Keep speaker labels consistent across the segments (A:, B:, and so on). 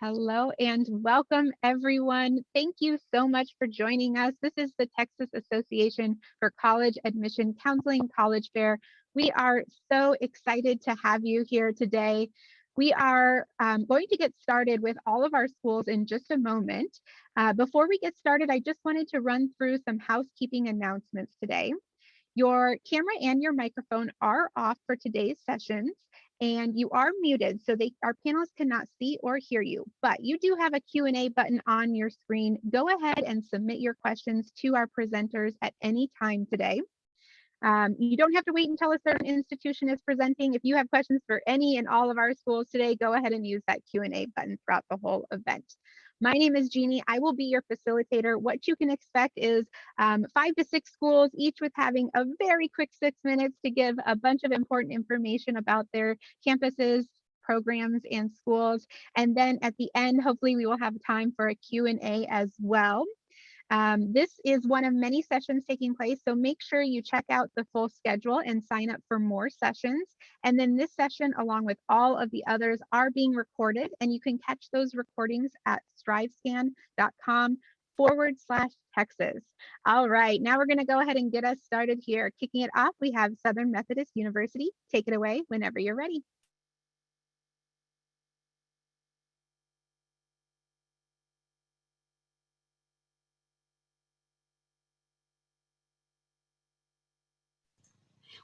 A: Hello and welcome, everyone. Thank you so much for joining us. This is the Texas Association for College Admission Counseling College Fair. We are so excited to have you here today. We are going to get started with all of our schools in just a moment. Before we get started, I just wanted to run through some housekeeping announcements today. Your camera and your microphone are off for today's sessions, and you are muted, so our panelists cannot see or hear you, but you do have a Q&A button on your screen. Go ahead and submit your questions to our presenters at any time today. You don't have to wait until a certain institution is presenting. If you have questions for any and all of our schools today, go ahead and use that Q&A button throughout the whole event. My name is Jeannie. I will be your facilitator. What you can expect is 5 to 6 schools, each with having a very quick 6 minutes to give a bunch of important information about their campuses, programs, and schools. And then at the end, hopefully we will have time for a Q&A as well. This is one of many sessions taking place, so make sure you check out the full schedule and sign up for more sessions. And then this session, along with all of the others, are being recorded, and you can catch those recordings at strivescan.com/Texas. All right, now we're going to go ahead and get us started here. Kicking it off, we have Southern Methodist University. Take it away whenever you're ready.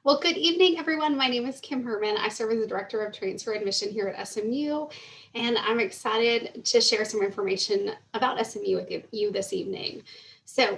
B: Well, good evening, everyone. My name is Kim Herman. I serve as the Director of Transfer Admission here at SMU, and I'm excited to share some information about SMU with you this evening. So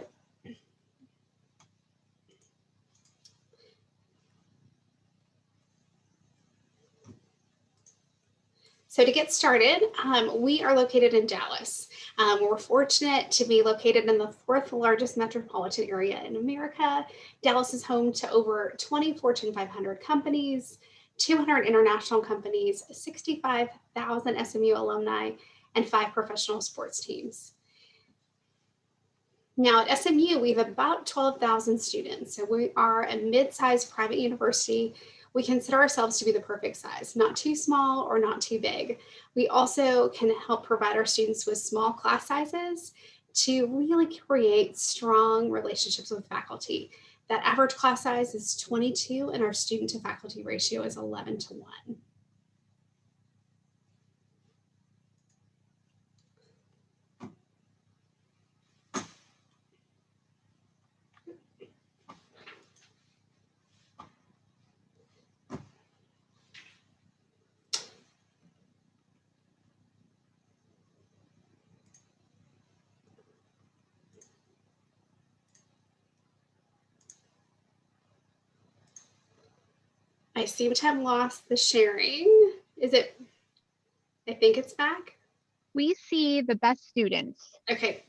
B: to get started, we are located in Dallas. We're fortunate to be located in the 4th largest metropolitan area in America. Dallas is home to over 20 Fortune 500 companies, 200 international companies, 65,000 SMU alumni, and 5 professional sports teams. Now at SMU, we have about 12,000 students. So we are a mid-sized private university. We consider ourselves to be the perfect size, not too small or not too big. We also can help provide our students with small class sizes to really create strong relationships with faculty. That average class size is 22 and our student to faculty ratio is 11:1. I seem to have lost the sharing. Is it? I think it's back.
A: We see the best students.
B: Okay.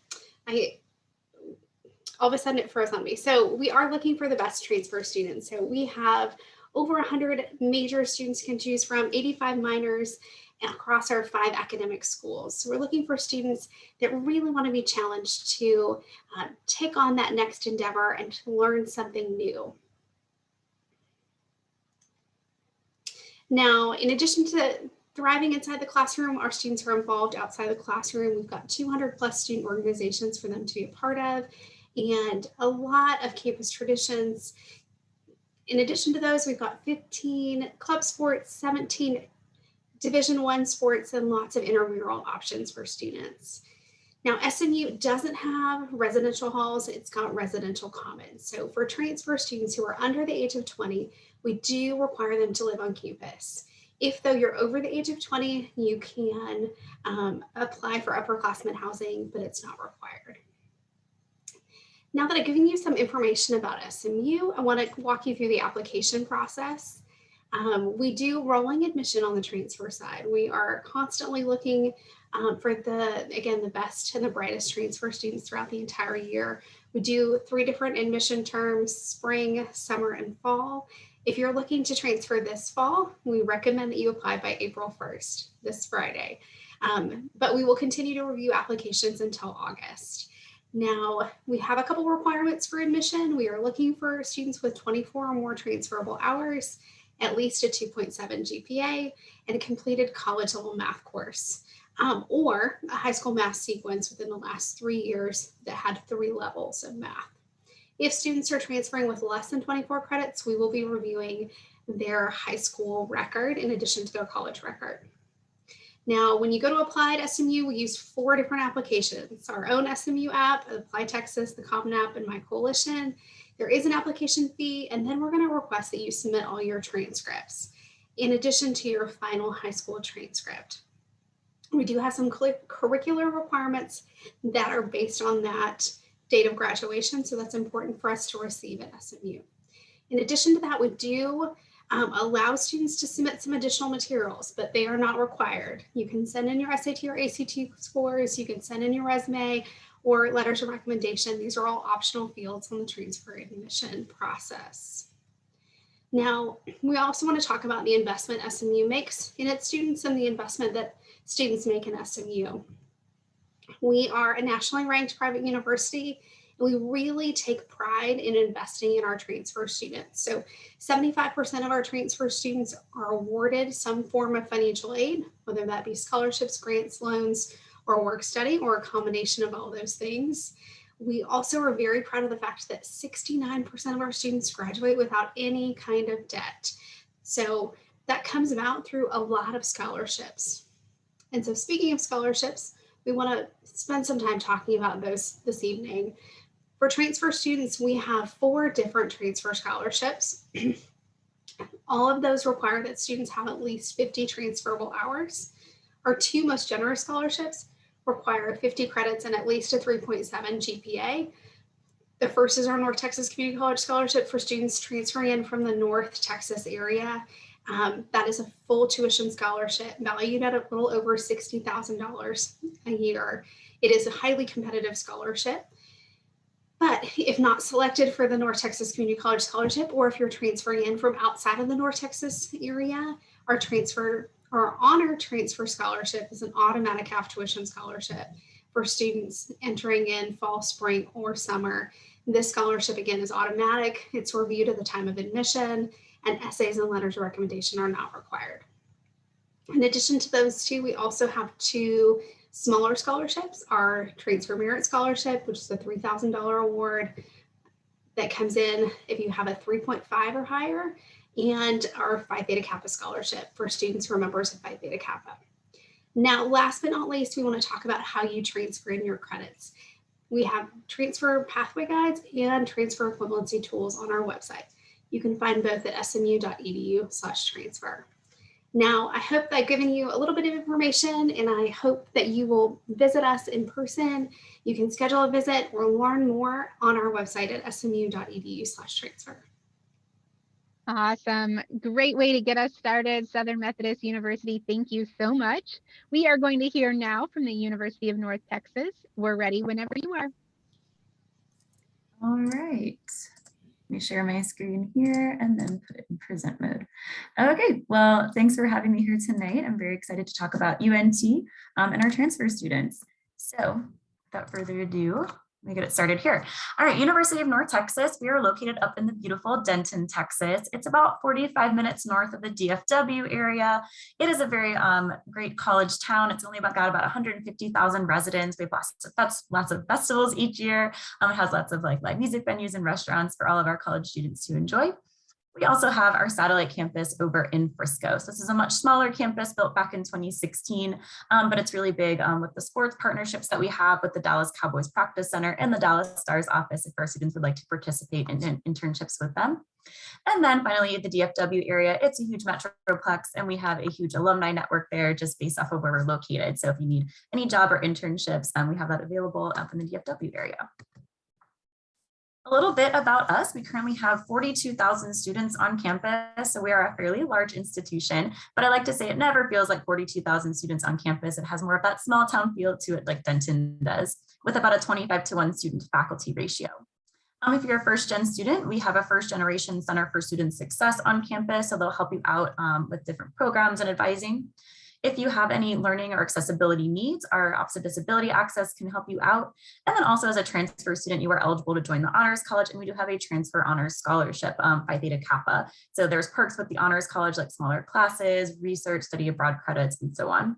B: All of a sudden it froze on me. So we are looking for the best transfer students. So we have over 100 major students can choose from, 85 minors across our 5 academic schools. So we're looking for students that really want to be challenged to take on that next endeavor and to learn something new. Now, in addition to thriving inside the classroom, our students are involved outside the classroom. We've got 200 plus student organizations for them to be a part of, and a lot of campus traditions. In addition to those, we've got 15 club sports, 17 Division I sports, and lots of intramural options for students. Now, SMU doesn't have residential halls, it's got residential commons. So for transfer students who are under the age of 20, we do require them to live on campus. If though you're over the age of 20, you can apply for upperclassmen housing, but it's not required. Now that I've given you some information about SMU, I want to walk you through the application process. We do rolling admission on the transfer side. We are constantly looking for the best and the brightest transfer students throughout the entire year. We do 3 different admission terms: spring, summer, and fall. If you're looking to transfer this fall, we recommend that you apply by April 1st, this Friday. But we will continue to review applications until August. Now, we have a couple requirements for admission. We are looking for students with 24 or more transferable hours, at least a 2.7 GPA, and a completed college level math course. or a high school math sequence within the last 3 years that had 3 levels of math. If students are transferring with less than 24 credits, we will be reviewing their high school record in addition to their college record. Now, when you go to apply at SMU, we use 4 different applications: our own SMU app, Apply Texas, the Common App, and My Coalition. There is an application fee, and then we're going to request that you submit all your transcripts in addition to your final high school transcript. We do have some curricular requirements that are based on that date of graduation, so that's important for us to receive at SMU. In addition to that, we do allow students to submit some additional materials, but they are not required. You can send in your SAT or ACT scores, you can send in your resume or letters of recommendation. These are all optional fields on the transfer admission process. Now, we also want to talk about the investment SMU makes in its students and the investment that students make in SMU. We are a nationally ranked private university, and we really take pride in investing in our transfer students. So 75% of our transfer students are awarded some form of financial aid, whether that be scholarships, grants, loans, or work study, or a combination of all those things. We also are very proud of the fact that 69% of our students graduate without any kind of debt. So that comes about through a lot of scholarships. And so speaking of scholarships, we want to spend some time talking about those this evening. For transfer students, we have 4 different transfer scholarships. All of those require that students have at least 50 transferable hours. Our 2 most generous scholarships require 50 credits and at least a 3.7 GPA. The first is our North Texas Community College Scholarship for students transferring in from the North Texas area. That is a full tuition scholarship valued at a little over $60,000 a year. It is a highly competitive scholarship. But if not selected for the North Texas Community College Scholarship, or if you're transferring in from outside of the North Texas area, our honor transfer scholarship is an automatic half tuition scholarship for students entering in fall, spring, or summer. This scholarship, again, is automatic. It's reviewed at the time of admission, and essays and letters of recommendation are not required. In addition to those 2, we also have 2 smaller scholarships: our Transfer Merit Scholarship, which is a $3,000 award that comes in if you have a 3.5 or higher, and our Phi Theta Kappa Scholarship for students who are members of Phi Theta Kappa. Now, last but not least, we want to talk about how you transfer in your credits. We have transfer pathway guides and transfer equivalency tools on our website. You can find both at smu.edu/transfer. Now, I hope I've given you a little bit of information, and I hope that you will visit us in person. You can schedule a visit or learn more on our website at smu.edu/transfer.
A: Awesome. Great way to get us started, Southern Methodist University. Thank you so much. We are going to hear now from the University of North Texas. We're ready whenever you are.
C: All right. Let me share my screen here and then put it in present mode. Okay, well, thanks for having me here tonight. I'm very excited to talk about UNT and our transfer students. So without further ado, let me get it started here. All right, University of North Texas. We are located up in the beautiful Denton, Texas. It's about 45 minutes north of the DFW area. It is a very great college town. It's only got about 150,000 residents. We have lots of festivals each year. It has lots of live music venues and restaurants for all of our college students to enjoy. We also have our satellite campus over in Frisco. So this is a much smaller campus built back in 2016, but it's really big with the sports partnerships that we have with the Dallas Cowboys Practice Center and the Dallas Stars office if our students would like to participate in internships with them. And then finally, the DFW area, it's a huge metroplex, and we have a huge alumni network there just based off of where we're located. So if you need any job or internships, we have that available up in the DFW area. A little bit about us. We currently have 42,000 students on campus, so we are a fairly large institution, but I like to say it never feels like 42,000 students on campus. It has more of that small town feel to it like Denton does, with about a 25-to-1 student to faculty ratio. If you're a first-gen student, we have a first-generation Center for Student Success on campus, so they'll help you out with different programs and advising. If you have any learning or accessibility needs, our Office of Disability Access can help you out. And then also as a transfer student, you are eligible to join the Honors College, and we do have a transfer honors scholarship, Phi Theta Kappa. So there's perks with the Honors College, like smaller classes, research, study abroad credits, and so on.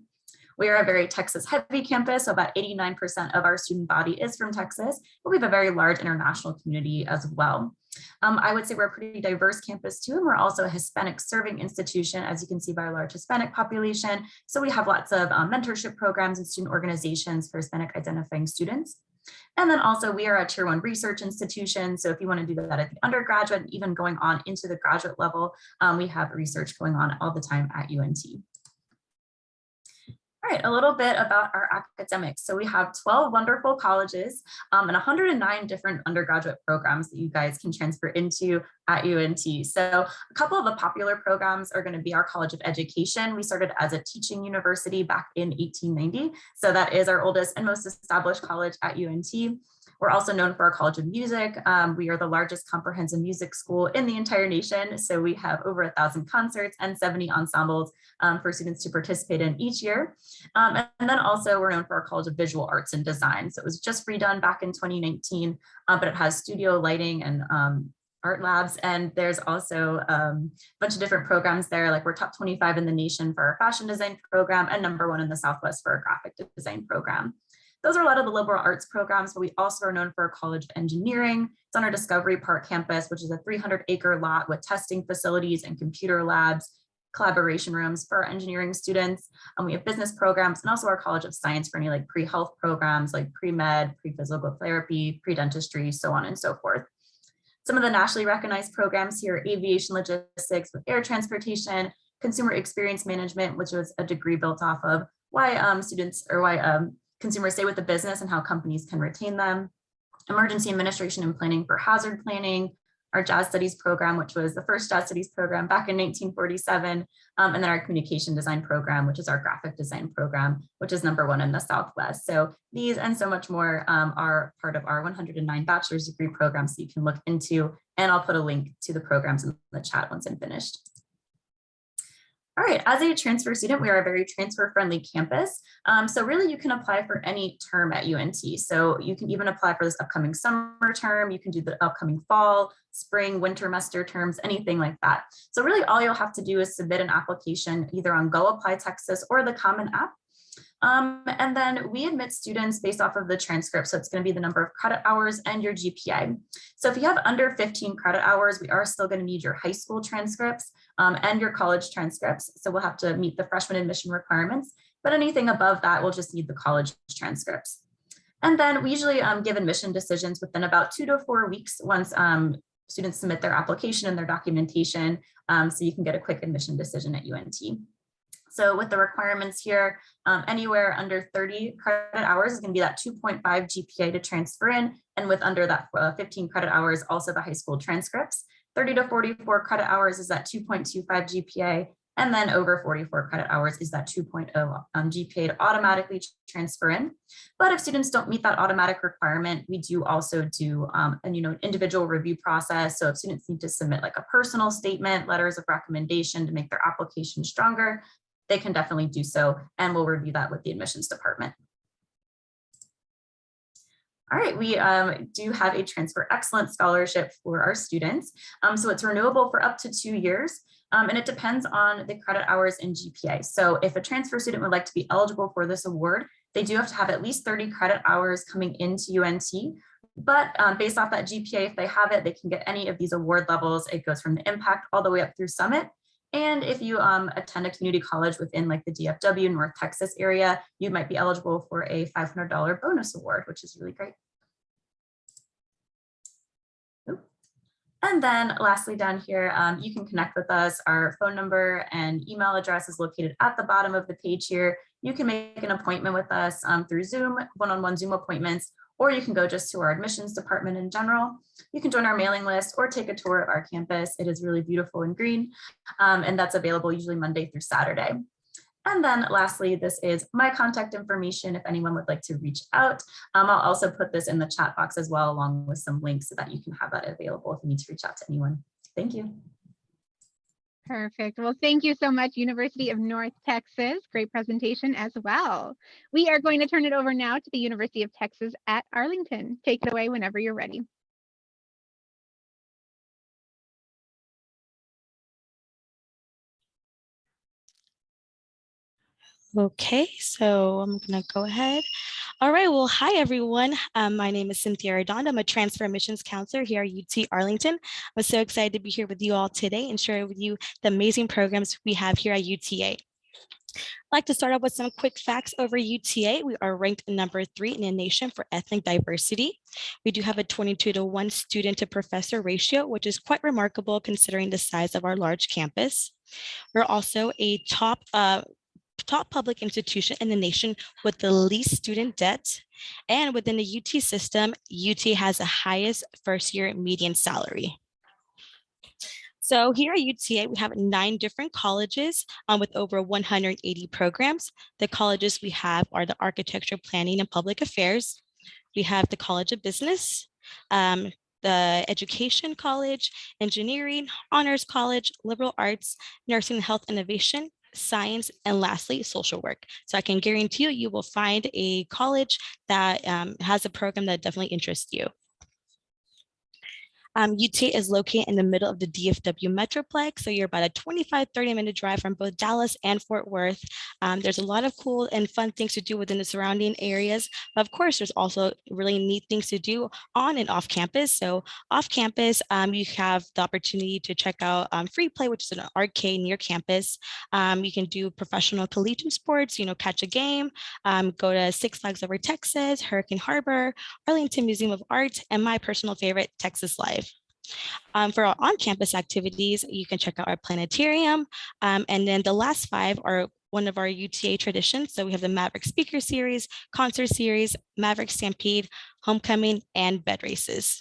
C: We are a very Texas heavy campus, so about 89% of our student body is from Texas, but we have a very large international community as well. I would say we're a pretty diverse campus too, and we're also a Hispanic serving institution, as you can see by our large Hispanic population. So we have lots of mentorship programs and student organizations for Hispanic identifying students. And then also we are a tier 1 research institution. So if you want to do that at the undergraduate and even going on into the graduate level, we have research going on all the time at UNT. All right, a little bit about our academics. So we have 12 wonderful colleges and 109 different undergraduate programs that you guys can transfer into at UNT. So a couple of the popular programs are going to be our College of Education. We started as a teaching university back in 1890. So that is our oldest and most established college at UNT. We're also known for our College of Music. We are the largest comprehensive music school in the entire nation. So we have over 1,000 concerts and 70 ensembles for students to participate in each year. And then also we're known for our College of Visual Arts and Design. So it was just redone back in 2019, but it has studio lighting and art labs. And there's also a bunch of different programs there. Like we're top 25 in the nation for our fashion design program and #1 in the Southwest for our graphic design program. Those are a lot of the liberal arts programs, but we also are known for our College of Engineering. It's on our Discovery Park campus, which is a 300-acre lot with testing facilities and computer labs, collaboration rooms for our engineering students. We have business programs and also our College of Science for any like pre-health programs like pre-med, pre-physical therapy, pre-dentistry, so on and so forth. Some of the nationally recognized programs here are aviation logistics with air transportation, consumer experience management, which was a degree built off of why consumers stay with the business and how companies can retain them. Emergency administration and planning for hazard planning, our jazz studies program, which was the first jazz studies program back in 1947, and then our communication design program, which is our graphic design program, which is #1 in the Southwest. So these and so much more are part of our 109 bachelor's degree programs that you can look into, and I'll put a link to the programs in the chat once I'm finished. All right, as a transfer student, we are a very transfer-friendly campus. So really you can apply for any term at UNT. So you can even apply for this upcoming summer term, you can do the upcoming fall, spring, winter semester terms, anything like that. So really all you'll have to do is submit an application either on Go Apply Texas or the Common App. And then we admit students based off of the transcript. So it's going to be the number of credit hours and your GPA. So if you have under 15 credit hours, we are still going to need your high school transcripts and your college transcripts. So we'll have to meet the freshman admission requirements, but anything above that, we'll just need the college transcripts. And then we usually give admission decisions within about 2 to 4 weeks once students submit their application and their documentation. So you can get a quick admission decision at UNT. So with the requirements here, anywhere under 30 credit hours is going to be that 2.5 GPA to transfer in. And with under that 15 credit hours, also the high school transcripts. 30 to 44 credit hours is that 2.25 GPA. And then over 44 credit hours is that 2.0 GPA to automatically transfer in. But if students don't meet that automatic requirement, we do also do an individual review process. So if students need to submit like a personal statement, letters of recommendation to make their application stronger, they can definitely do so, and we'll review that with the admissions department. All right, we do have a Transfer Excellence Scholarship for our students. So it's renewable for up to 2 years, and it depends on the credit hours and GPA. So if a transfer student would like to be eligible for this award, they do have to have at least 30 credit hours coming into UNT. But based off that GPA, if they have it, they can get any of these award levels. It goes from the Impact all the way up through Summit. And if you attend a community college within like the DFW North Texas area, you might be eligible for a $500 bonus award, which is really great. And then lastly down here, you can connect with us. Our phone number and email address is located at the bottom of the page here. You can make an appointment with us through Zoom, one-on-one Zoom appointments, or you can go just to our admissions department in general. You can join our mailing list or take a tour of our campus. It is really beautiful and green, and that's available usually Monday through Saturday. And then lastly, this is my contact information if anyone would like to reach out. I'll also put this in the chat box as well, along with some links so that you can have that available if you need to reach out to anyone. Thank you.
A: Perfect. Well, thank you so much, University of North Texas. Great presentation as well. We are going to turn it over now to the University of Texas at Arlington. Take it away whenever you're ready.
D: Okay, so I'm gonna go ahead. All right, well, hi everyone. My name is Cynthia Arredondo. I'm a transfer admissions counselor here at UT Arlington. I'm so excited to be here with you all today and share with you the amazing programs we have here at UTA. I'd like to start off with some quick facts over UTA. We are ranked number 3 in the nation for ethnic diversity. We do have a 22-to-1 student to professor ratio, which is quite remarkable considering the size of our large campus. We're also a top public institution in the nation with the least student debt. And within the UT system, UT has the highest first year median salary. So here at UTA, we have 9 different colleges with over 180 programs. The colleges we have are the Architecture, Planning, and Public Affairs. We have the College of Business, the Education College, Engineering, Honors College, Liberal Arts, Nursing and Health Innovation, Science, and lastly, Social Work. So I can guarantee you, you will find a college that has a program that definitely interests you. UTA is located in the middle of the DFW Metroplex, so you're about a 25-30-minute drive from both Dallas and Fort Worth. There's a lot of cool and fun things to do within the surrounding areas, but of course, there's also really neat things to do on and off campus. So off campus, you have the opportunity to check out Free Play, which is an arcade near campus. You can do professional collegiate sports, catch a game, go to Six Flags Over Texas, Hurricane Harbor, Arlington Museum of Art, and my personal favorite, Texas Live. For our on-campus activities, you can check out our planetarium. And then the last 5 are one of our UTA traditions. So we have the Maverick Speaker Series, Concert Series, Maverick Stampede, Homecoming, and Bed Races.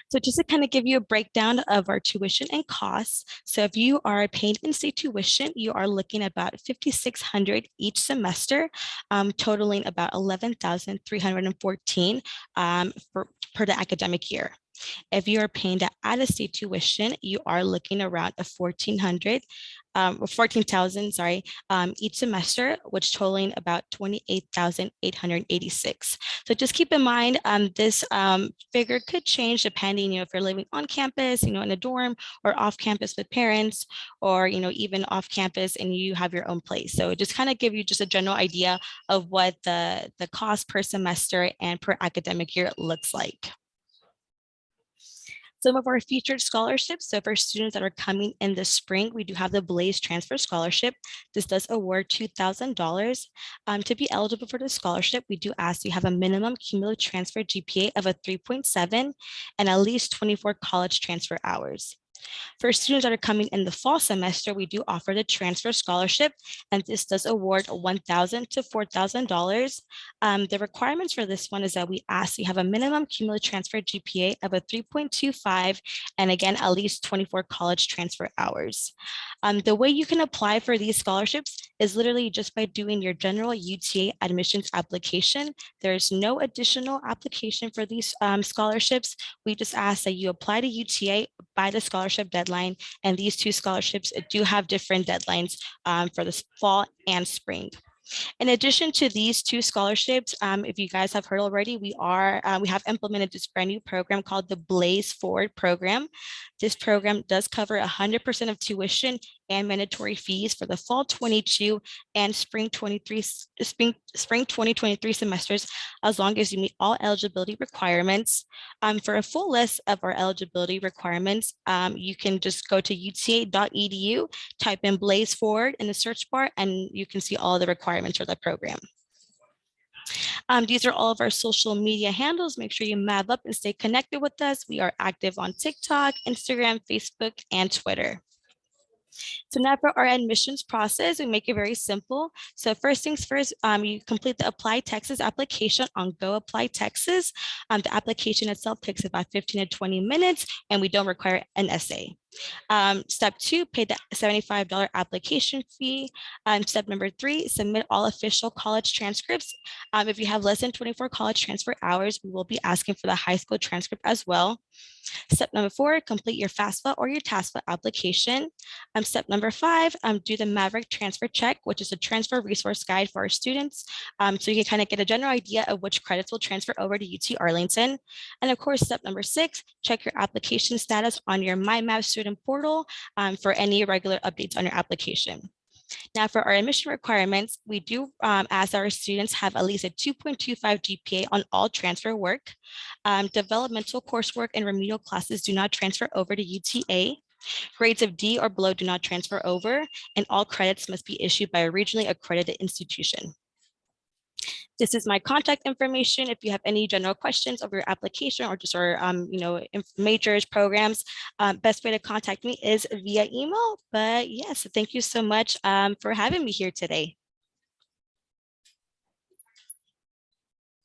D: So just to kind of give you a breakdown of our tuition and costs. So if you are paying in-state tuition, you are looking at about $5,600 each semester, totaling about $11,314 per the academic year. If you are paying the out-of-state tuition, you are looking around a $14,000 each semester, which totaling about $28,886. So just keep in mind, this figure could change depending, if you're living on campus, in a dorm, or off campus with parents, or even off campus and you have your own place. So just kind of give you just a general idea of what the cost per semester and per academic year looks like. Some of our featured scholarships. So for students that are coming in the spring, we do have the Blaze Transfer Scholarship. This does award $2,000. To be eligible for the scholarship, we do ask you have a minimum cumulative transfer GPA of a 3.7 and at least 24 college transfer hours. For students that are coming in the fall semester, we do offer the transfer scholarship, and this does award $1,000 to $4,000. The requirements for this one is that we ask you have a minimum cumulative transfer GPA of a 3.25, and again, at least 24 college transfer hours. The way you can apply for these scholarships is literally just by doing your general UTA admissions application. There's no additional application for these scholarships. We just ask that you apply to UTA by the scholarship deadline, and these 2 scholarships do have different deadlines for the fall and spring. In addition to these 2 scholarships, if you guys have heard already, we have implemented this brand new program called the Blaze Forward program. This program does cover 100% of tuition and mandatory fees for the fall 22 and spring 2023 semesters, as long as you meet all eligibility requirements. For a full list of our eligibility requirements, you can just go to uta.edu, type in Blaze Forward in the search bar, and you can see all the requirements for the program. These are all of our social media handles. Make sure you map up and stay connected with us. We are active on TikTok, Instagram, Facebook, and Twitter. So now for our admissions process, we make it very simple. So first things first, you complete the Apply Texas application on Go Apply Texas. The application itself takes about 15 to 20 minutes, and we don't require an essay. Step 2, pay the $75 application fee. Step number 3, submit all official college transcripts. If you have less than 24 college transfer hours, we will be asking for the high school transcript as well. Step number 4, complete your FAFSA or your TASFA application. Step number 5, do the Maverick Transfer Check, which is a transfer resource guide for our students. So you can kind of get a general idea of which credits will transfer over to UT Arlington. And of course, step number 6, check your application status on your MyMav student portal for any irregular updates on your application. Now, for our admission requirements, we do ask our students have at least a 2.25 GPA on all transfer work. Developmental coursework and remedial classes do not transfer over to UTA. Grades of D or below do not transfer over, and all credits must be issued by a regionally accredited institution. This is my contact information. If you have any general questions of your application or just our majors, programs, best way to contact me is via email. But yes, thank you so much for having me here today.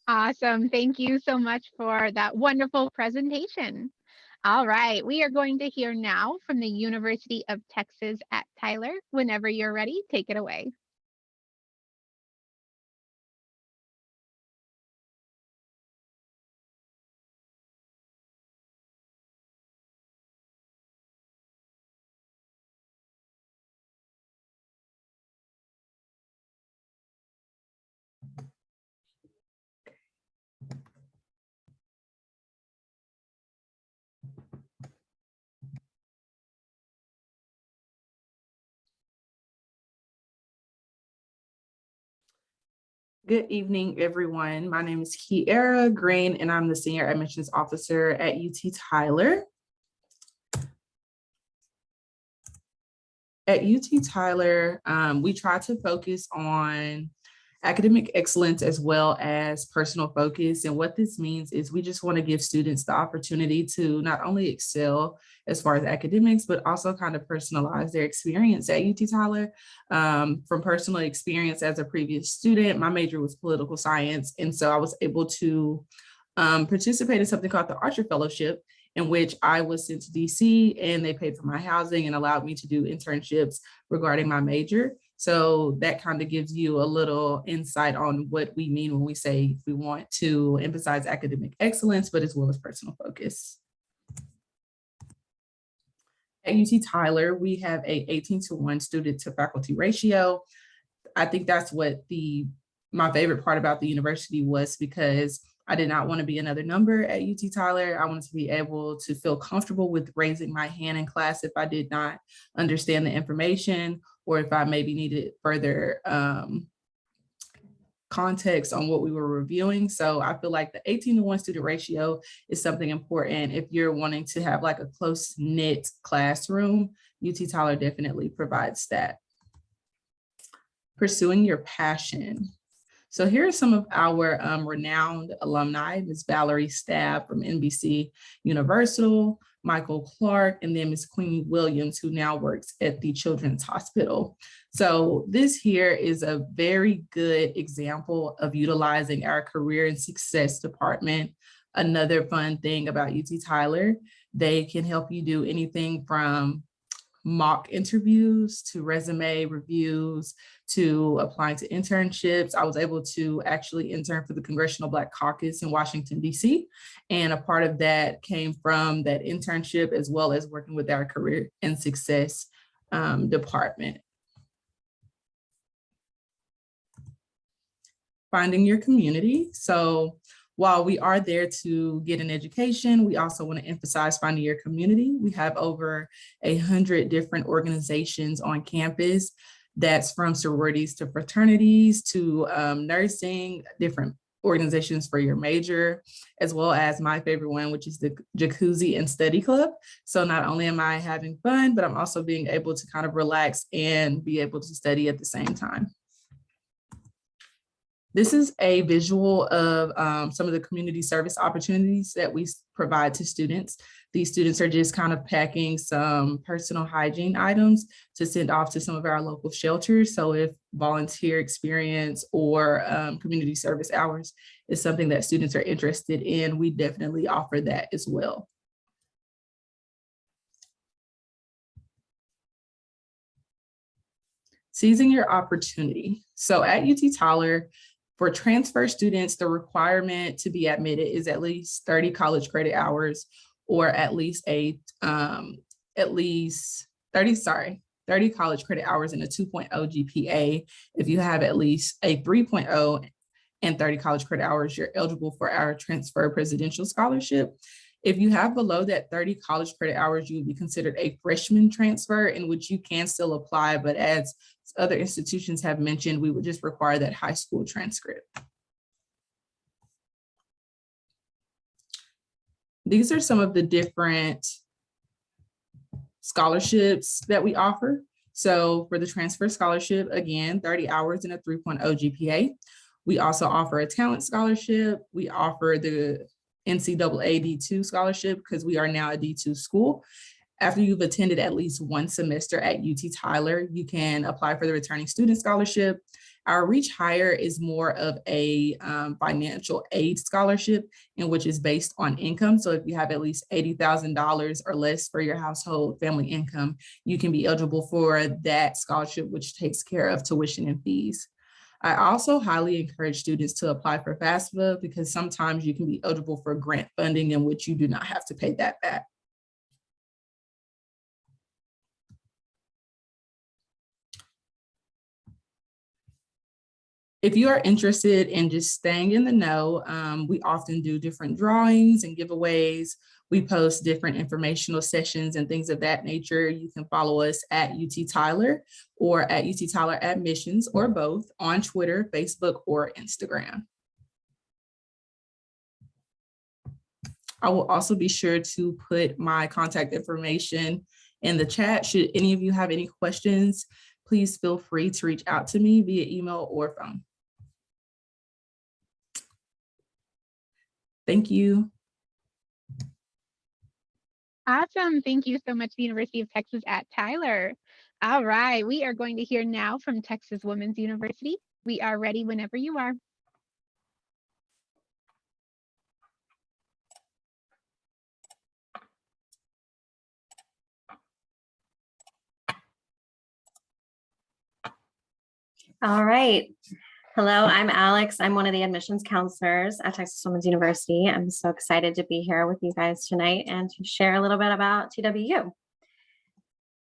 A: Awesome. Thank you so much for that wonderful presentation. All right, we are going to hear now from the University of Texas at Tyler. Whenever you're ready, take it away.
E: Good evening, everyone. My name is Kiera Green, and I'm the Senior Admissions Officer at UT Tyler. At UT Tyler, we try to focus on academic excellence as well as personal focus. And what this means is we just want to give students the opportunity to not only excel as far as academics, but also kind of personalize their experience at UT Tyler. From personal experience as a previous student, my major was political science. And so I was able to participate in something called the Archer Fellowship, in which I was sent to DC and they paid for my housing and allowed me to do internships regarding my major. So that kind of gives you a little insight on what we mean when we say we want to emphasize academic excellence, but as well as personal focus. At UT Tyler, we have a 18-to-1 student to faculty ratio. I think that's what my favorite part about the university was, because I did not want to be another number at UT Tyler. I wanted to be able to feel comfortable with raising my hand in class if I did not understand the information, or if I maybe needed further context on what we were reviewing. So I feel like the 18-to-1 student ratio is something important. If you're wanting to have like a close-knit classroom, UT Tyler definitely provides that. Pursuing your passion. So here are some of our renowned alumni: Ms. Valerie Stab from NBC Universal, Michael Clark, and then Ms. Queenie Williams, who now works at the Children's Hospital. So this here is a very good example of utilizing our career and success department. Another fun thing about UT Tyler, they can help you do anything from mock interviews to resume reviews to applying to internships. I was able to actually intern for the Congressional Black Caucus in Washington, DC. And a part of that came from that internship, as well as working with our career and success department. Finding your community. So while we are there to get an education, we also want to emphasize finding your community. We have over 100 different organizations on campus. That's from sororities to fraternities to nursing, different organizations for your major, as well as my favorite one, which is the Jacuzzi and Study Club. So not only am I having fun, but I'm also being able to kind of relax and be able to study at the same time. This is a visual of some of the community service opportunities that we provide to students. These students are just kind of packing some personal hygiene items to send off to some of our local shelters. So if volunteer experience or community service hours is something that students are interested in, we definitely offer that as well. Seizing your opportunity. So at UT Tyler, for transfer students, the requirement to be admitted is at least 30 college credit hours, or at least 30 college credit hours and a 2.0 GPA. If you have at least a 3.0 and 30 college credit hours, you're eligible for our transfer presidential scholarship. If you have below that 30 college credit hours, you would be considered a freshman transfer, in which you can still apply, but as other institutions have mentioned, we would just require that high school transcript. These are some of the different scholarships that we offer. So for the transfer scholarship, again, 30 hours and a 3.0 GPA. We also offer a talent scholarship. We offer the NCAA D2 scholarship because we are now a D2 school. After you've attended at least one semester at UT Tyler, you can apply for the returning student scholarship. Our Reach Higher is more of a financial aid scholarship, in which is based on income. So if you have at least $80,000 or less for your household family income, you can be eligible for that scholarship, which takes care of tuition and fees. I also highly encourage students to apply for FAFSA because sometimes you can be eligible for grant funding in which you do not have to pay that back. If you are interested in just staying in the know, we often do different drawings and giveaways. We post different informational sessions and things of that nature. You can follow us at UT Tyler or at UT Tyler Admissions, or both, on Twitter, Facebook, or Instagram. I will also be sure to put my contact information in the chat. Should any of you have any questions, please feel free to reach out to me via email or phone. Thank you.
A: Awesome. Thank you so much, the University of Texas at Tyler. All right, we are going to hear now from Texas Women's University. We are ready whenever you are.
F: All right. Hello, I'm Alex. I'm one of the admissions counselors at Texas Women's University. I'm so excited to be here with you guys tonight and to share a little bit about TWU.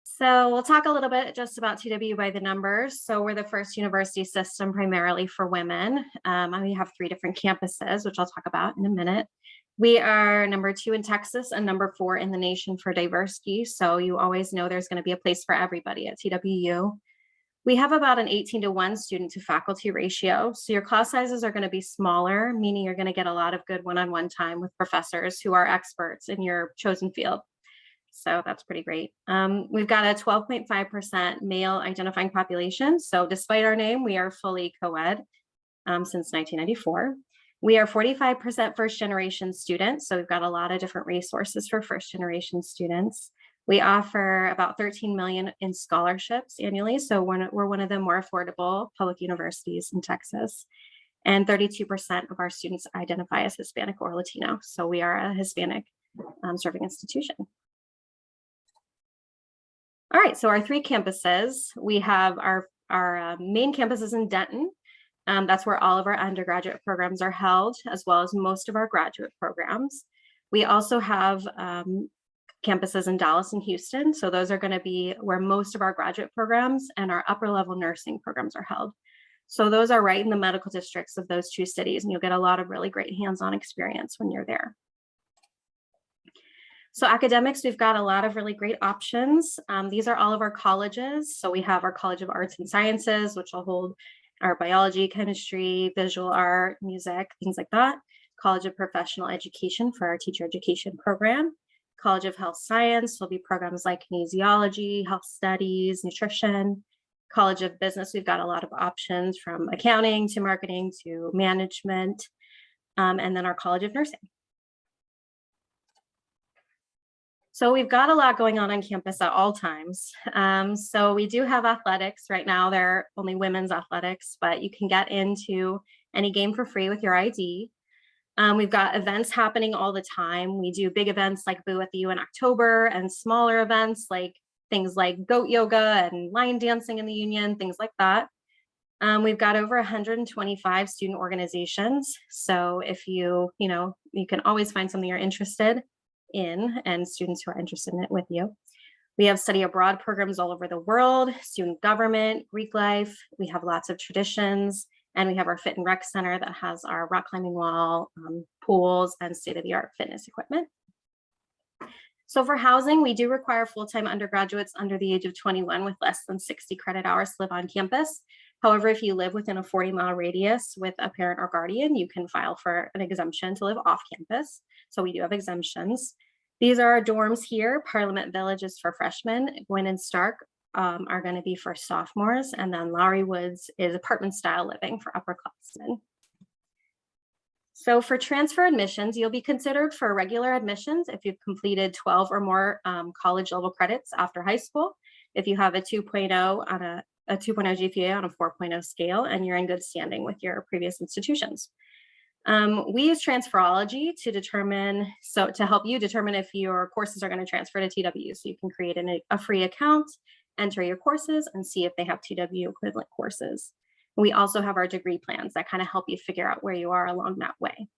F: So we'll talk a little bit just about TWU by the numbers. So we're the first university system primarily for women. We have 3 different campuses, which I'll talk about in a minute. We are number 2 in Texas and number 4 in the nation for diversity. So you always know there's going to be a place for everybody at TWU. We have about an 18-to-1 student to faculty ratio. So your class sizes are going to be smaller, meaning you're going to get a lot of good one-on-one time with professors who are experts in your chosen field. So that's pretty great. We've got a 12.5% male identifying population. So despite our name, we are fully co-ed since 1994. We are 45% first generation students. So we've got a lot of different resources for first generation students. We offer about $13 million in scholarships annually. So we're one of the more affordable public universities in Texas. And 32% of our students identify as Hispanic or Latino. So we are a Hispanic serving institution. All right, so our 3 campuses, we have our main campus is in Denton. That's where all of our undergraduate programs are held, as well as most of our graduate programs. We also have campuses in Dallas and Houston. So those are going to be where most of our graduate programs and our upper level nursing programs are held. So those are right in the medical districts of those 2 cities, and you'll get a lot of really great hands-on experience when you're there. So academics, we've got a lot of really great options. These are all of our colleges. So we have our College of Arts and Sciences, which will hold our biology, chemistry, visual art, music, things like that. College of Professional Education for our teacher education program. College of Health Science will be programs like kinesiology, health studies, nutrition. College of Business, we've got a lot of options from accounting to marketing to management. And then our College of Nursing. So we've got a lot going on campus at all times. So we do have athletics. Right now, they're only women's athletics, but you can get into any game for free with your ID. We've got events happening all the time. We do big events like Boo at the U in October and smaller events like things like goat yoga and line dancing in the Union, things like that. We've got over 125 student organizations. So if you can always find something you're interested in and students who are interested in it with you. We have study abroad programs all over the world, student government, Greek life. We have lots of traditions. And we have our Fit and Rec Center that has our rock climbing wall, pools, and state-of-the-art fitness equipment. So for housing, we do require full-time undergraduates under the age of 21 with less than 60 credit hours to live on campus. However, if you live within a 40-mile radius with a parent or guardian, you can file for an exemption to live off campus. So we do have exemptions. These are our dorms here. Parliament Village is for freshmen. Gwynn and Stark are going to be for sophomores. And then Lowry Woods is apartment style living for upperclassmen. So for transfer admissions, you'll be considered for regular admissions if you've completed 12 or more college level credits after high school. If you have a 2.0 on a 2.0 GPA on a 4.0 scale, and you're in good standing with your previous institutions. We use Transferology to determine, to help you determine if your courses are going to transfer to TW. So you can create a free account, enter your courses, and see if they have TW equivalent courses. We also have our degree plans that kind of help you figure out where you are along that way.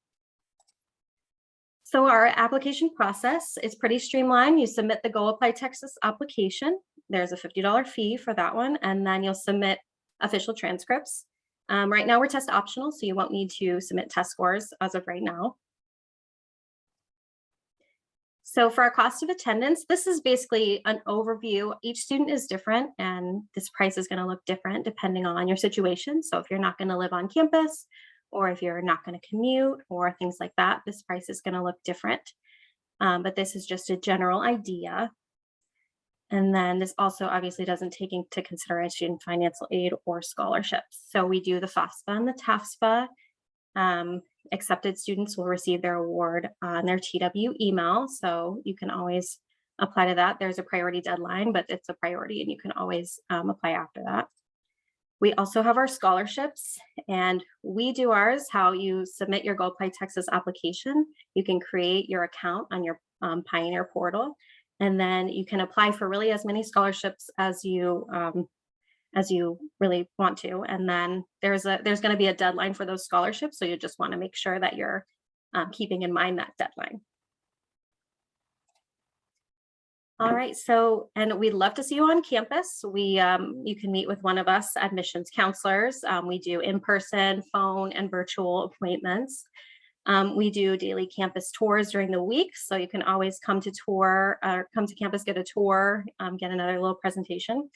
F: So our application process is pretty streamlined. You submit the Go Apply Texas application. There's a $50 fee for that one, and then you'll submit official transcripts. Right now we're test optional, so you won't need to submit test scores as of right now. So for our cost of attendance, this is basically an overview. Each student is different, and this price is going to look different depending on your situation. So if you're not going to live on campus, or if you're not going to commute, or things like that, this price is going to look different. But this is just a general idea. And then this also obviously doesn't take into consideration financial aid or scholarships. So we do the FAFSA and the TAFSPA. Accepted students will receive their award on their TW email. So you can always apply to that. There's a priority deadline, but it's a priority and you can always apply after that. We also have our scholarships, and we do ours how you submit your Go Apply Texas application. You can create your account on your Pioneer portal, and then you can apply for really as many scholarships as you really want to. And then there's going to be a deadline for those scholarships. So you just want to make sure that you're keeping in mind that deadline. All right, so, and we'd love to see you on campus. You can meet with one of us admissions counselors. We do in-person, phone, and virtual appointments. We do daily campus tours during the week, so you can always come to campus, get a tour, get another little presentation.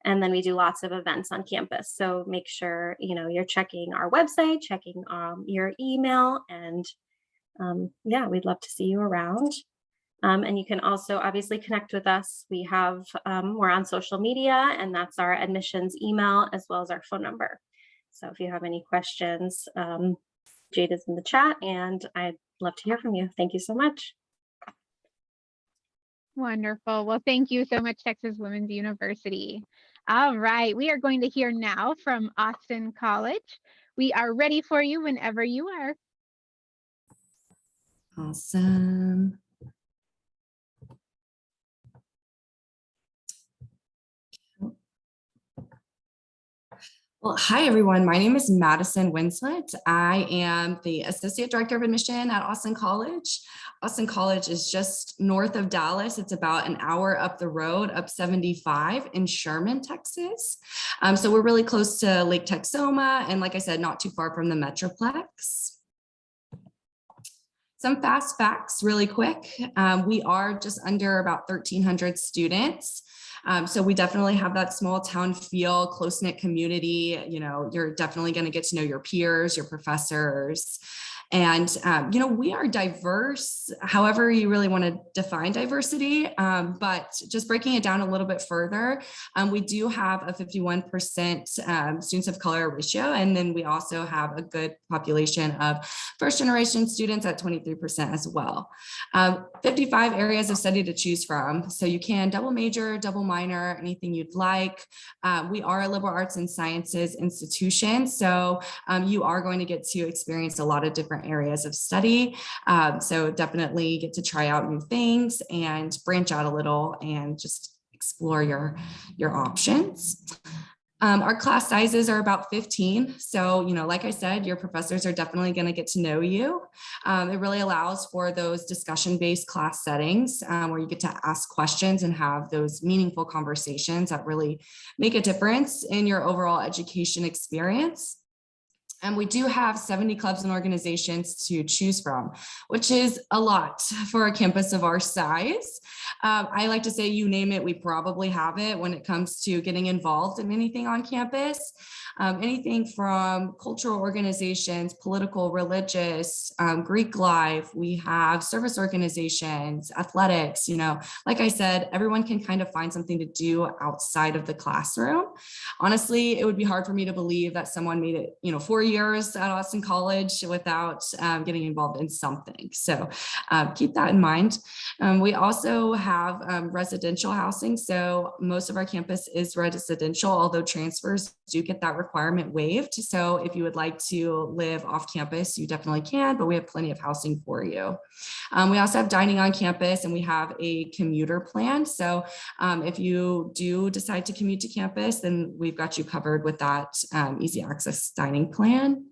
F: And then we do lots of events on campus. So make sure, you're checking our website, checking your email, and yeah, we'd love to see you around. And you can also obviously connect with us. We're on social media, and that's our admissions email as well as our phone number. So if you have any questions, Jade is in the chat, and I'd love to hear from you. Thank you so much.
A: Wonderful. Well, thank you so much, Texas Women's University. All right, we are going to hear now from Austin College. We are ready for you whenever you are.
G: Awesome. Well, hi, everyone. My name is Madison Winslet. I am the Associate Director of Admission at Austin College. Austin College is just north of Dallas. It's about an hour up the road, up 75 in Sherman, Texas. So we're really close to Lake Texoma, and like I said, not too far from the Metroplex. Some fast facts really quick. We are just under about 1,300 students. So we definitely have that small town feel, close-knit community. You're definitely going to get to know your peers, your professors. And, we are diverse, however you really want to define diversity. But just breaking it down a little bit further, we do have a 51% students of color ratio. And then we also have a good population of first-generation students at 23% as well. 55 areas of study to choose from. So you can double major, double minor, anything you'd like. We are a liberal arts and sciences institution. So you are going to get to experience a lot of different areas of study. So definitely get to try out new things and branch out a little and just explore your options. Our class sizes are about 15. So, like I said, your professors are definitely going to get to know you. It really allows for those discussion-based class settings where you get to ask questions and have those meaningful conversations that really make a difference in your overall education experience. And we do have 70 clubs and organizations to choose from, which is a lot for a campus of our size. I like to say, you name it, we probably have it when it comes to getting involved in anything on campus. Anything from cultural organizations, political, religious, Greek life, we have service organizations, athletics, you know, like I said, everyone can kind of find something to do outside of the classroom. Honestly, it would be hard for me to believe that someone made it, you know, 4 years at Austin College without getting involved in something. So keep that in mind. We also have residential housing. So most of our campus is residential, although transfers do get that requirement waived. So if you would like to live off campus, you definitely can, but we have plenty of housing for you. We also have dining on campus, and we have a commuter plan. So if you do decide to commute to campus, then we've got you covered with that easy access dining plan.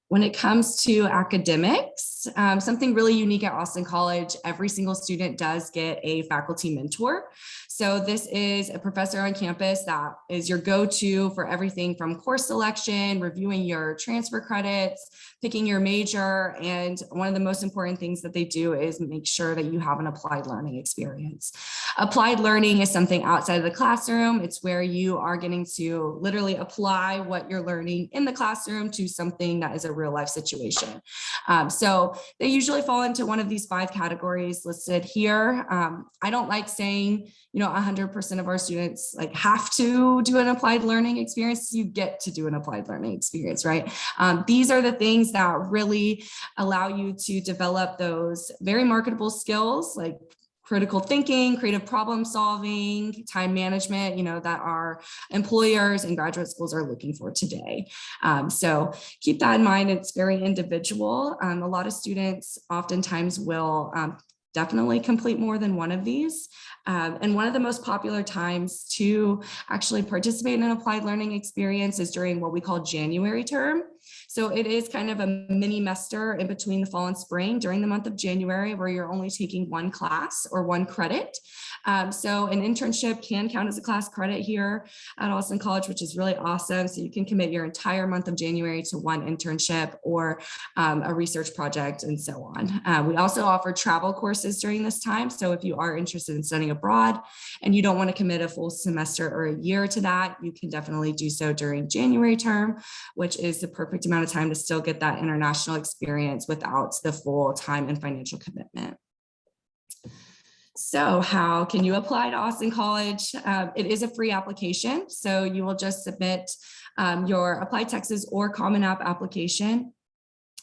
G: When it comes to academics, something really unique at Austin College, every single student does get a faculty mentor. So this is a professor on campus that is your go-to for everything from course selection, reviewing your transfer credits, picking your major. And one of the most important things that they do is make sure that you have an applied learning experience. Applied learning is something outside of the classroom. It's where you are getting to literally apply what you're learning in the classroom to something that is a real life situation. So they usually fall into one of these 5 categories listed here. I don't like saying, you know, 100% of our students like have to do an applied learning experience. You get to do an applied learning experience, right? These are the things that really allow you to develop those very marketable skills like critical thinking, creative problem solving, time management, you know, that our employers and graduate schools are looking for today. So keep that in mind. It's very individual. A lot of students oftentimes will definitely complete more than one of these. And one of the most popular times to actually participate in an applied learning experience is during what we call January term. So it is kind of a mini semester in between the fall and spring during the month of January, where you're only taking one class or one credit. So an internship can count as a class credit here at Austin College, which is really awesome. So you can commit your entire month of January to one internship or a research project and so on. We also offer travel courses during this time. So if you are interested in studying abroad and you don't want to commit a full semester or a year to that, you can definitely do so during January term, which is the perfect amount of time to still get that international experience without the full time and financial commitment. So how can you apply to Austin College? It is a free application. So you will just submit your Applied Texas or Common App application.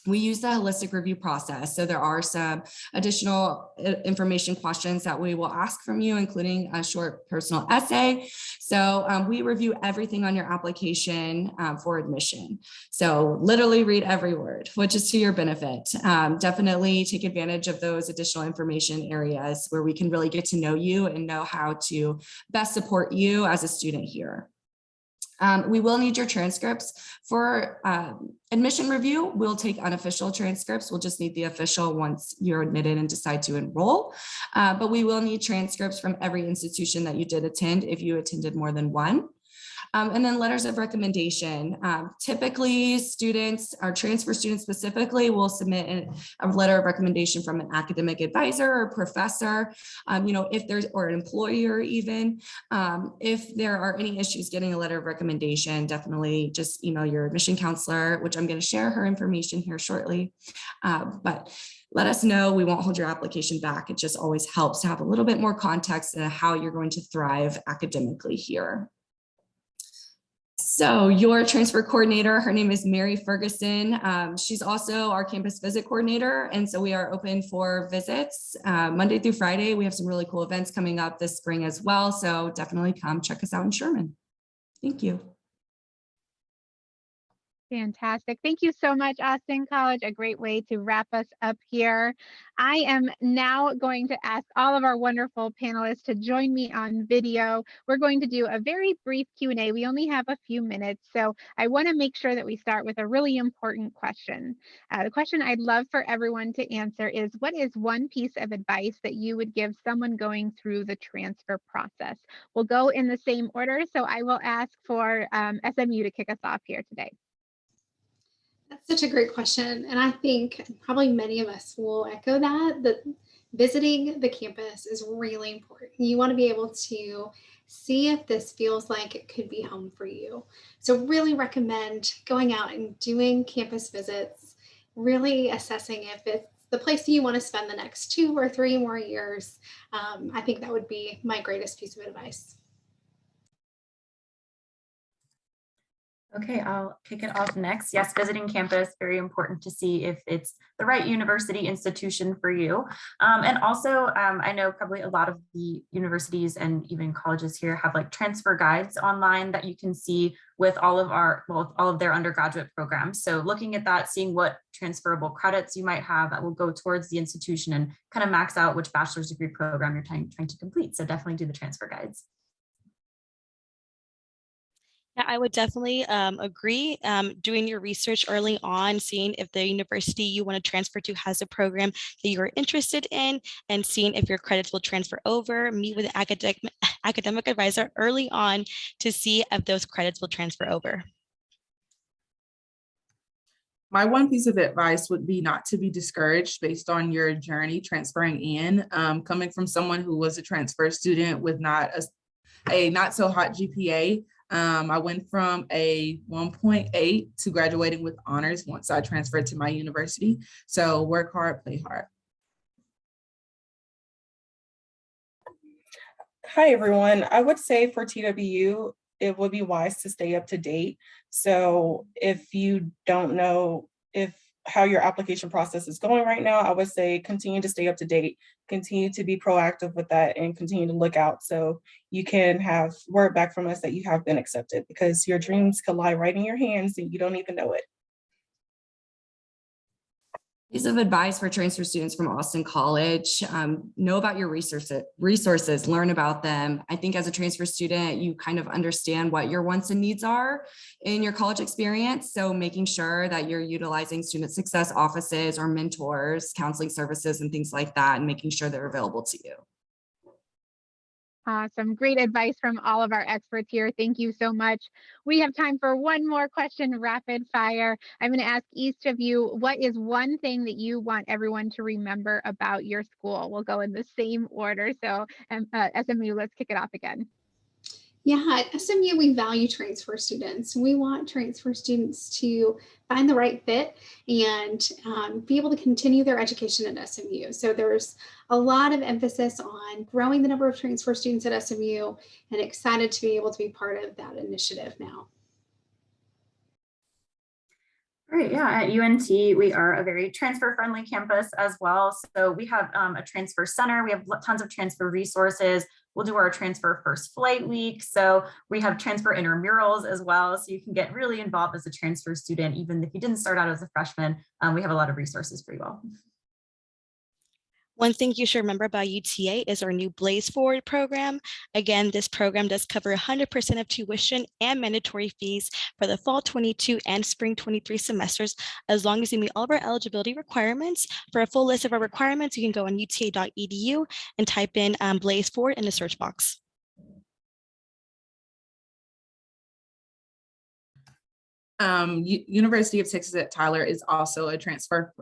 G: We use the holistic review process. So there are some additional information questions that we will ask from you, including a short personal essay. So we review everything on your application for admission. So literally read every word, which is to your benefit. Definitely take advantage of those additional information areas where we can really get to know you and know how to best support you as a student here. We will need your transcripts for admission review. We'll take unofficial transcripts. We'll just need the official once you're admitted and decide to enroll. But we will need transcripts from every institution that you did attend if you attended more than one. And then letters of recommendation. Typically students, our transfer students specifically, will submit a letter of recommendation from an academic advisor or professor, you know, if there's, or an employer even. If there are any issues getting a letter of recommendation, definitely just email your admission counselor, which I'm going to share her information here shortly. But let us know. We won't hold your application back. It just always helps to have a little bit more context on how you're going to thrive academically here. So your transfer coordinator, her name is Mary Ferguson. She's also our campus visit coordinator. And so we are open for visits Monday through Friday. We have some really cool events coming up this spring as well. So definitely come check us out in Sherman. Thank you.
A: Fantastic. Thank you so much, Austin College. A great way to wrap us up here. I am now going to ask all of our wonderful panelists to join me on video. We're going to do a very brief Q&A. We only have a few minutes, so I want to make sure that we start with a really important question. The question I'd love for everyone to answer is, what is one piece of advice that you would give someone going through the transfer process? We'll go in the same order, so I will ask for SMU to kick us off here today.
B: That's such a great question. And I think probably many of us will echo that visiting the campus is really important. You want to be able to see if this feels like it could be home for you. So really recommend going out and doing campus visits, really assessing if it's the place you want to spend the next 2 or 3 more years. I think that would be my greatest piece of advice.
C: Okay, I'll kick it off next. Yes, visiting campus, very important to see if it's the right university institution for you. And also, I know probably a lot of the universities and even colleges here have like transfer guides online that you can see with all of their undergraduate programs. So looking at that, seeing what transferable credits you might have that will go towards the institution and kind of max out which bachelor's degree program you're trying to complete. So definitely do the transfer guides.
D: Yeah, I would definitely agree. Doing your research early on, seeing if the university you want to transfer to has a program that you're interested in, and seeing if your credits will transfer over. Meet with an academic advisor early on to see if those credits will transfer over.
E: My one piece of advice would be not to be discouraged based on your journey transferring in. Coming from someone who was a transfer student with not a not so hot GPA, I went from a 1.8 to graduating with honors once I transferred to my university. So work hard, play hard.
H: Hi, everyone. I would say for TWU, it would be wise to stay up to date. So if you don't know how your application process is going right now, I would say continue to stay up to date, continue to be proactive with that, and continue to look out so you can have word back from us that you have been accepted, because your dreams could lie right in your hands and you don't even know it.
G: Piece of advice for transfer students from Arlington College: know about your resources, learn about them. I think as a transfer student, you kind of understand what your wants and needs are in your college experience. So making sure that you're utilizing student success offices or mentors, counseling services, and things like that, and making sure they're available to you.
A: Awesome. Great advice from all of our experts here. Thank you so much. We have time for one more question, rapid fire. I'm going to ask each of you, what is one thing that you want everyone to remember about your school? We'll go in the same order. So SMU, let's kick it off again.
B: Yeah, at SMU, we value transfer students. We want transfer students to find the right fit and be able to continue their education at SMU. So there's a lot of emphasis on growing the number of transfer students at SMU, and excited to be able to be part of that initiative now.
C: Great, yeah, at UNT, we are a very transfer-friendly campus as well. So we have a transfer center, we have tons of transfer resources. We'll do our transfer first flight week. So we have transfer intramurals as well. So you can get really involved as a transfer student, even if you didn't start out as a freshman. We have a lot of resources for you all.
D: One thing you should remember about UTA is our new Blaze Forward program. Again, this program does cover 100% of tuition and mandatory fees for the fall 22 and spring 23 semesters, as long as you meet all of our eligibility requirements. For a full list of our requirements, you can go on uta.edu and type in Blaze Forward in the search box.
E: University of Texas at Tyler is also a transfer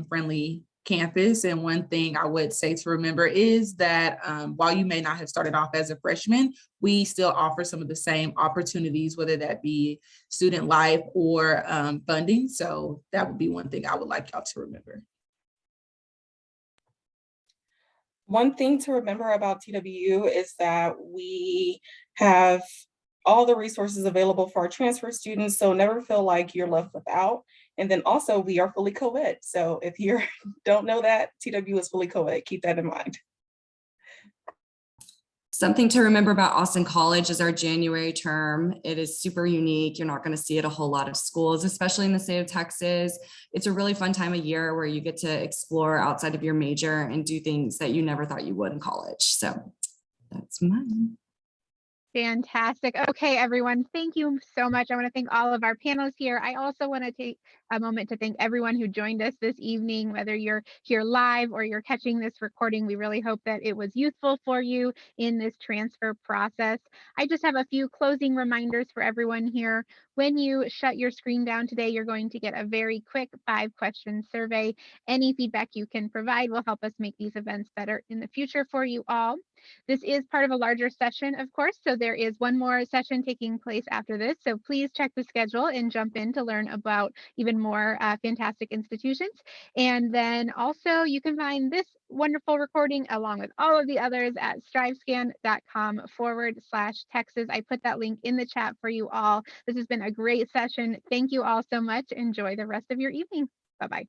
E: friendly campus. And one thing I would say to remember is that while you may not have started off as a freshman, we still offer some of the same opportunities, whether that be student life or funding. So that would be one thing I would like y'all to remember.
H: One thing to remember about TWU is that we have all the resources available for our transfer students, so never feel like you're left without. And then also we are fully co-ed. So if you don't know that, TWU is fully co-ed, keep that in mind.
G: Something to remember about Arlington College is our January term. It is super unique. You're not going to see it at a whole lot of schools, especially in the state of Texas. It's a really fun time of year where you get to explore outside of your major and do things that you never thought you would in college. So that's mine.
A: Fantastic. Okay, everyone, thank you so much. I want to thank all of our panelists here. I also want to take a moment to thank everyone who joined us this evening, whether you're here live or you're catching this recording. We really hope that it was useful for you in this transfer process. I just have a few closing reminders for everyone here. When you shut your screen down today, you're going to get a very quick 5-question survey. Any feedback you can provide will help us make these events better in the future for you all. This is part of a larger session, of course, so there is one more session taking place after this. So please check the schedule and jump in to learn about even more fantastic institutions. And then also you can find this wonderful recording along with all of the others at strivescan.com/Texas. I put that link in the chat for you all. This has been a great session. Thank you all so much. Enjoy the rest of your evening. Bye-bye.